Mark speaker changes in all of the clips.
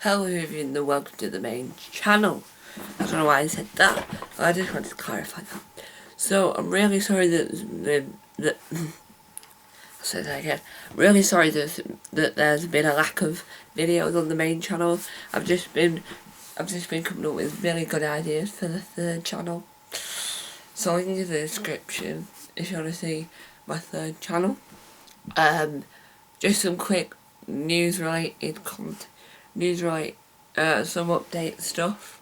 Speaker 1: Hello everyone and welcome to the main channel. I don't know why I said that, but I just wanted to clarify that. So I'm really sorry that I'll say that again. I'm really sorry that there's been a lack of videos on the main channel. I've just been coming up with really good ideas for the third channel. So link in the description if you want to see my third channel. Just some quick news related content. Some update stuff.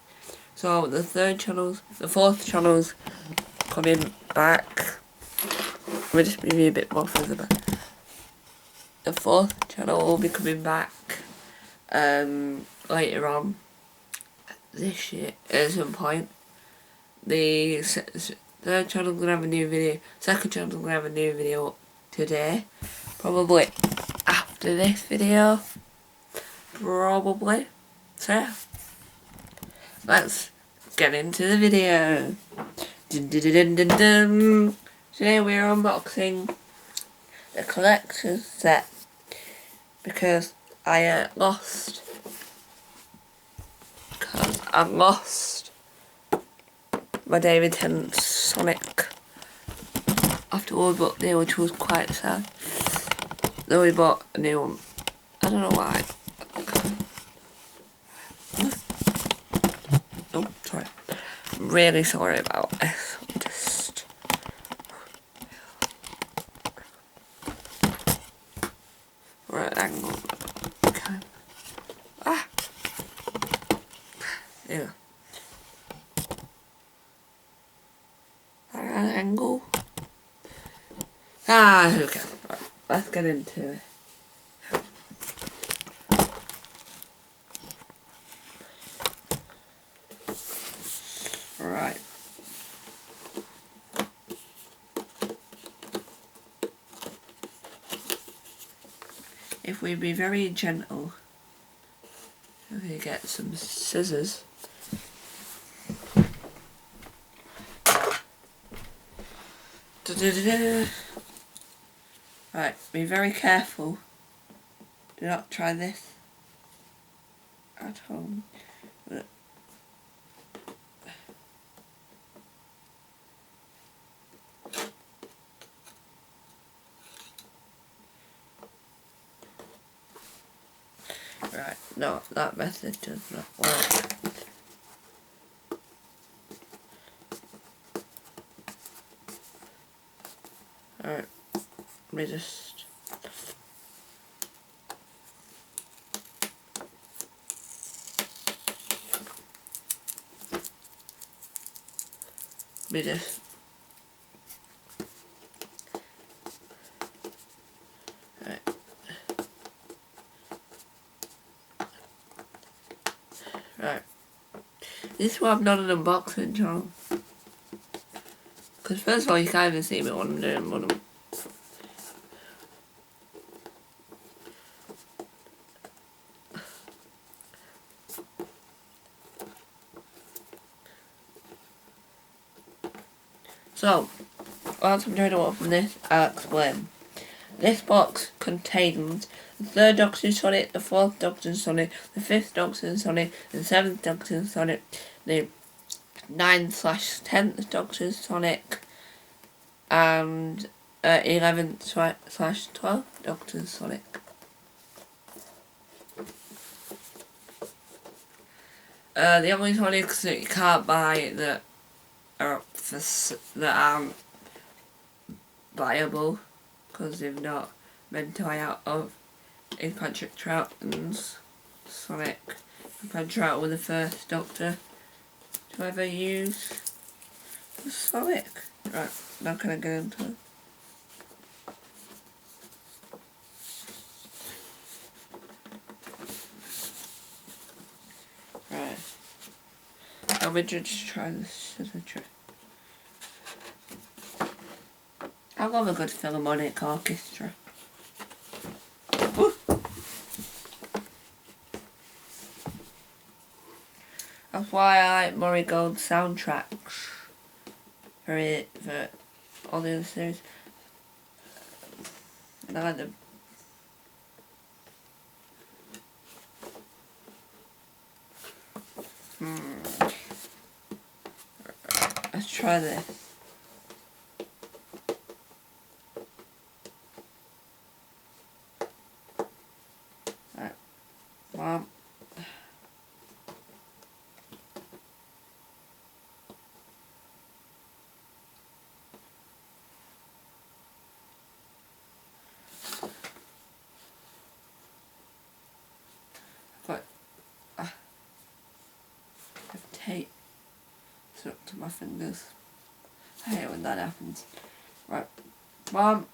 Speaker 1: So the fourth channel's coming back. Let me just move you a bit more further back. The fourth channel will be coming back later on this year at some point. The third channel's gonna have a new video. Second channel's gonna have a new video up today. Probably after this video. Probably. So yeah. Let's get into the video. Dun, dun, dun, dun, dun. Today we're unboxing the collector's set because I lost my David Tennant Sonic afterward, but which was quite sad. Then we bought a new one. I don't know why. Oh, sorry. I'm really sorry about this. Just right angle. Okay. Yeah. Right angle. Okay. Right. Let's get into it. Right. If we be very gentle, if we get some scissors. Right, be very careful. Do not try this at home. Right, no, that method does not work. Alright, let me just... Right. Right. This is why I'm not an unboxing channel. Because first of all, you can't even see me when I'm doing one of them. So, whilst I'm trying to open this, I'll explain. This box contains the third Doctor Sonic, the fourth Doctor Sonic, the fifth Doctor Sonic, the seventh Doctor Sonic, the 9/10th Doctor Sonic, and 11/12th Doctor Sonic. The only Sonics that you can't buy that aren't viable because they've not meant to buy out of Patrick Troughton's Sonic. Patrick Troughton was the first Doctor to ever use the Sonic. Right, now can I get into it? Right. Let me just try this as a trick. I love a good Philharmonic orchestra. Ooh. That's why I like Murray Gold soundtracks for all the other series. And I like them. Let's try this. Right, Mom. But I have tape stuck to my fingers. I hate when that happens. Right, Mom.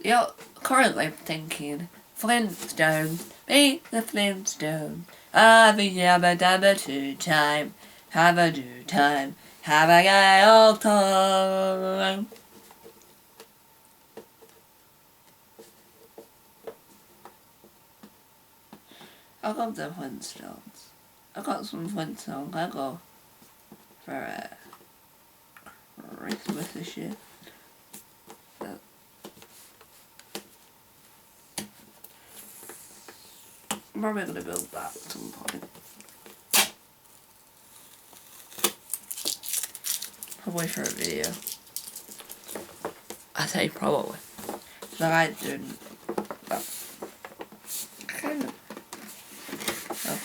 Speaker 1: You're currently thinking Flintstones, me the Flintstone. Have a yabba dabba do time, have a do time, have a gay old time. I love the Flintstones. I got some Flintstone Lego for Christmas this year. I'm probably going to build that at some point. Probably for a video. I say probably. So I like doing that. Kind of. Oh.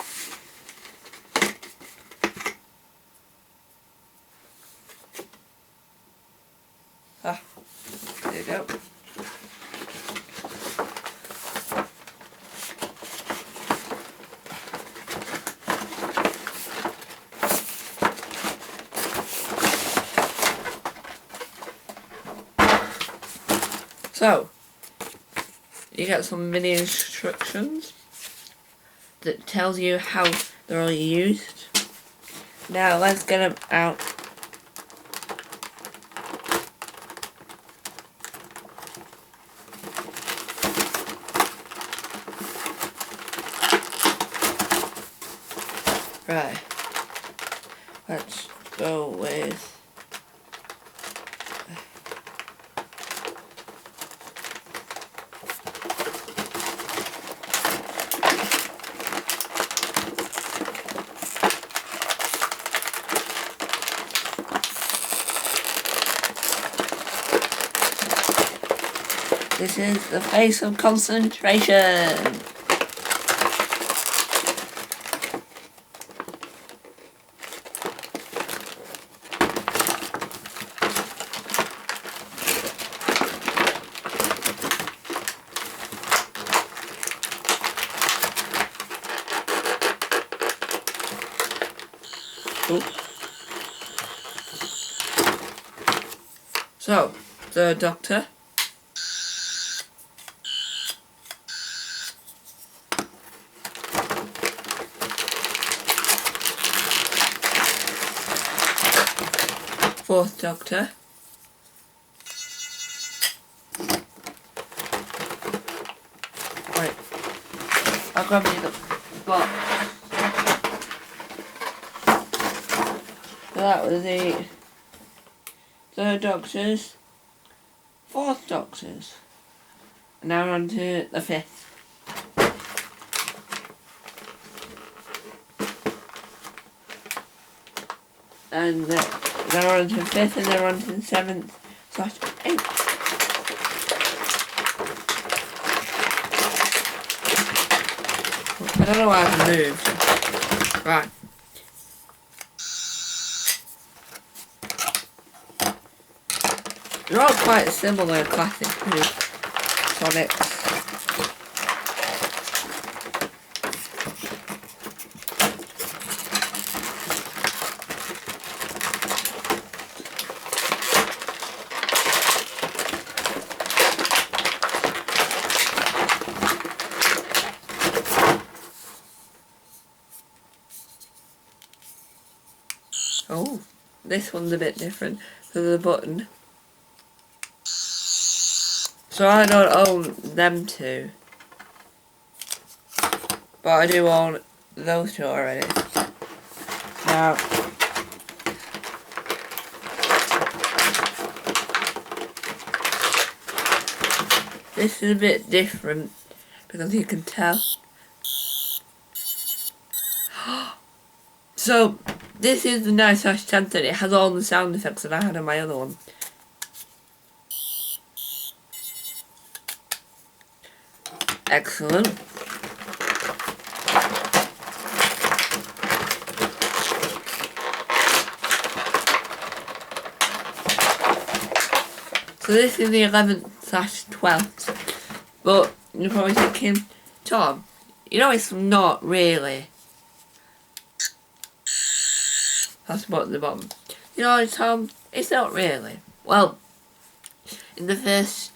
Speaker 1: Ah, there you go. So, you get some mini instructions that tells you how they're all used. Now let's get them out. Right, let's go with this is the face of concentration. Ooh. So, the doctor. Fourth Doctor. Wait, I'll grab you the box. So that was the third Doctors, fourth Doctors. And now we're on to the fifth. And then we're on to the fifth, and then we're on to the seventh / eighth. I don't know why I've moved. Right. They're all quite similar classic to Sonics. Oh, this one's a bit different to the button. So I don't own them two, but I do own those two already. Now, this is a bit different because you can tell So, this is the 9/10, and it has all the sound effects that I had on my other one. Excellent. So this is the 11/12th. But you're probably thinking, Tom, you know it's not really. That's about the bottom. You know, Tom, it's not really. Well, in the first,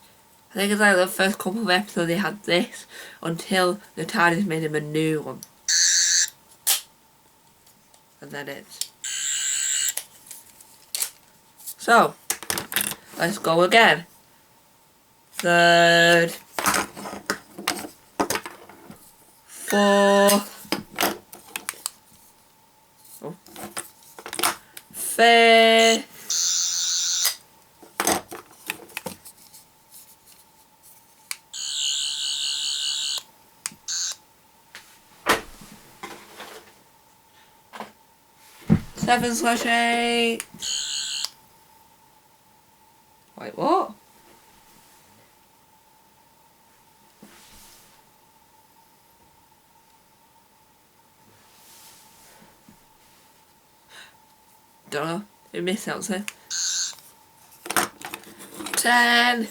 Speaker 1: I think it's like the first couple of episodes they had this, until the TARDIS made him a new one. And then it's. So, let's go again. Third. Fourth. Oh. Fifth. (7/8). Wait, what? Don't know. It missed out there. 10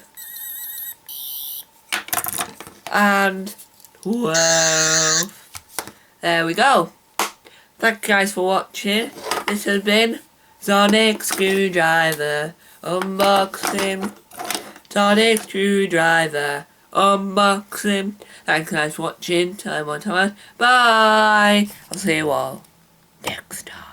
Speaker 1: and 12. There we go. Thank you guys for watching. This has been Sonic Screwdriver Unboxing. Sonic Screwdriver Unboxing. Thank you guys for watching. Time on time. Bye. I'll see you all next time.